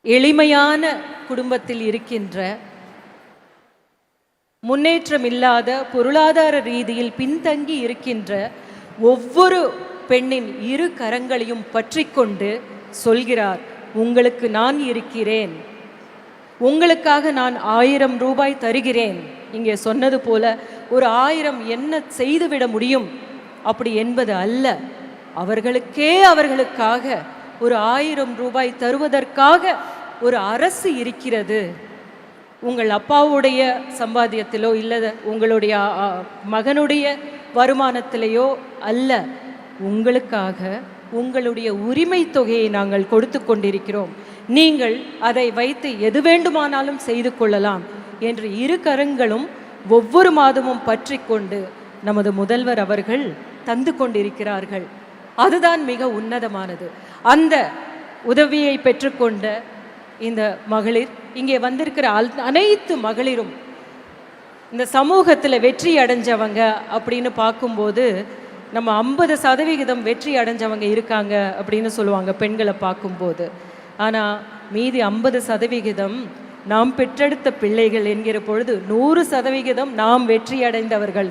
எளிமையான குடும்பத்தில் இருக்கின்ற, முன்னேற்றம் இல்லாத, பொருளாதார ரீதியில் பின்தங்கி இருக்கின்ற ஒவ்வொரு பெண்ணின் இரு கரங்களையும் பற்றி கொண்டு சொல்கிறார், உங்களுக்கு நான் இருக்கிறேன், உங்களுக்காக நான் 1000 ரூபாய் தருகிறேன். இங்கே சொன்னது போல ஒரு 1000 என்ன செய்துவிட முடியும் அப்படி என்பது அல்ல. அவர்களுக்காக ஒரு 1000 ரூபாய் தருவதற்காக ஒரு அரசு இருக்கிறது. உங்கள் அப்பாவுடைய சம்பாத்தியத்திலோ இல்லை உங்களுடைய மகனுடைய வருமானத்திலேயோ அல்ல, உங்களுக்காக உங்களுடைய உரிமை தொகையை நாங்கள் கொடுத்து கொண்டிருக்கிறோம், நீங்கள் அதை வைத்து எது வேண்டுமானாலும் செய்து கொள்ளலாம் என்று இரு கரங்களும் ஒவ்வொரு மாதமும் பற்றி கொண்டு நமது முதல்வர் அவர்கள் தந்து கொண்டிருக்கிறார்கள். அதுதான் மிக உன்னதமானது. அந்த உதவியை பெற்றுக்கொண்ட இந்த மகளிர், இங்கே வந்திருக்கிற அனைத்து மகளிரும் இந்த சமூகத்தில் வெற்றி அடைஞ்சவங்க அப்படின்னு பார்க்கும்போது நம்ம 50% வெற்றி அடைஞ்சவங்க இருக்காங்க அப்படின்னு சொல்லுவாங்க பெண்களை பார்க்கும்போது. ஆனால் மீதி 50% நாம் பெற்றெடுத்த பிள்ளைகள் என்கிற பொழுது 100% நாம் வெற்றி அடைந்தவர்கள்